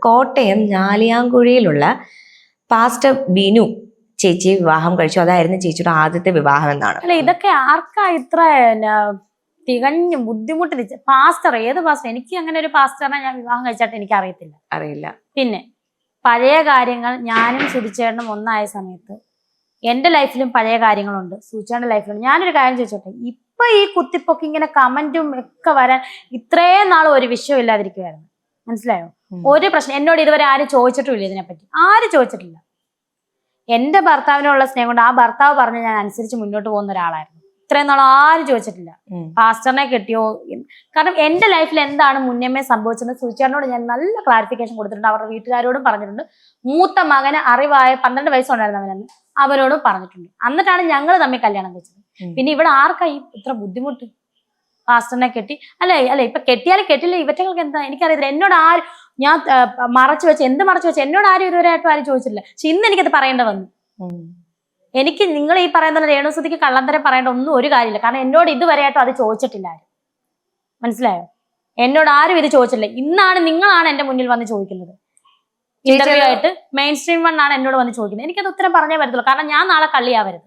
Kottayam ഞാലിയാങ്കുഴിയിലുള്ള pastor Binu ചേച്ചി വിവാഹം കഴിച്ചു. അതായിരുന്നു ചേച്ചിയുടെ ആദ്യത്തെ വിവാഹം എന്നാണ്. അല്ല, ഇതൊക്കെ ആർക്കാ ഇത്ര തികഞ്ഞ ബുദ്ധിമുട്ട്? പാസ്റ്റർ, ഏത് പാസ്റ്റർ? എനിക്ക് അങ്ങനെ ഒരു പാസ്റ്ററിനെ ഞാൻ വിവാഹം കഴിച്ചിട്ട് എനിക്ക് അറിയില്ല. പിന്നെ പഴയ കാര്യങ്ങൾ ഞാനും സുധിച്ചേട്ടനും ഒന്നായ സമയത്ത് എൻ്റെ ലൈഫിലും പഴയ കാര്യങ്ങളുണ്ട്, സുധിച്ചേട്ടൻ്റെ ലൈഫിലുണ്ട്. ഞാനൊരു കാര്യം ചോദിച്ചോട്ടെ, ഇപ്പൊ ഈ കുത്തിപ്പൊക്കെ ഇങ്ങനെ കമന്റും ഒക്കെ വരാൻ ഇത്രയും നാളും ഒരു വിഷയം ഇല്ലാതിരിക്കുവായിരുന്നു, മനസ്സിലായോ? ഒരു പ്രശ്നം എന്നോട് ഇതുവരെ ആരും ചോദിച്ചിട്ടുമില്ല, ഇതിനെപ്പറ്റി ആരും ചോദിച്ചിട്ടില്ല. എൻ്റെ ഭർത്താവിനുള്ള സ്നേഹം കൊണ്ട് ആ ഭർത്താവ് പറഞ്ഞ് ഞാൻ അനുസരിച്ച് മുന്നോട്ട് പോകുന്ന ഒരാളായിരുന്നു. ഇത്രയും നാളും ആരും ചോദിച്ചിട്ടില്ല പാസ്റ്ററിനെ കെട്ടിയോ. കാരണം എൻ്റെ ലൈഫിൽ എന്താണ് മുന്നമേ സംഭവിച്ചത് സുധിച്ചേട്ടനോട് ഞാൻ നല്ല ക്ലാരിഫിക്കേഷൻ കൊടുത്തിട്ടുണ്ട്, അവരുടെ വീട്ടുകാരോടും പറഞ്ഞിട്ടുണ്ട്, മൂത്ത മകന് അറിവായ 12 വയസ്സുണ്ടായിരുന്നു അവനെന്ന് അവരോടും പറഞ്ഞിട്ടുണ്ട്. എന്നിട്ടാണ് ഞങ്ങൾ തമ്മിൽ കല്യാണം കഴിച്ചത്. പിന്നെ ഇവിടെ ആർക്കായി ഇത്ര ബുദ്ധിമുട്ട്? പാസ്റ്ററിനെ കെട്ടി അല്ല ഇപ്പൊ കെട്ടിയാലും കെട്ടില്ല, ഇവറ്റകൾക്ക് എന്താ എനിക്കറിയത്തില്ല. എന്നോട് ആരും ഞാൻ മറച്ചു വെച്ച് എന്നോട് ആരും ഇതുവരെയായിട്ടും ആരും ചോദിച്ചിട്ടില്ല. പക്ഷെ ഇന്ന് എനിക്കത് പറയേണ്ട വന്നു. എനിക്ക് നിങ്ങൾ ഈ പറയുന്ന രേണുസുതിക്ക് കള്ളത്തരം പറയേണ്ട ഒന്നും ഒരു കാര്യമില്ല. കാരണം എന്നോട് ഇതുവരെയായിട്ടും അത് ചോദിച്ചിട്ടില്ല ആരും, മനസ്സിലായോ? എന്നോട് ആരും ഇത് ചോദിച്ചിട്ടില്ല. ഇന്നാണ് നിങ്ങളാണ് എന്റെ മുന്നിൽ വന്ന് ചോദിക്കുന്നത്. ഇന്റർവ്യൂ ആയിട്ട് മെയിൻ സ്ട്രീം 1 ആണ് എന്നോട് വന്ന് ചോദിക്കുന്നത്. എനിക്കത് ഉത്തരം പറഞ്ഞേ പറ്റത്തുള്ളൂ. കാരണം ഞാൻ നാളെ കള്ളിയാവരുത്.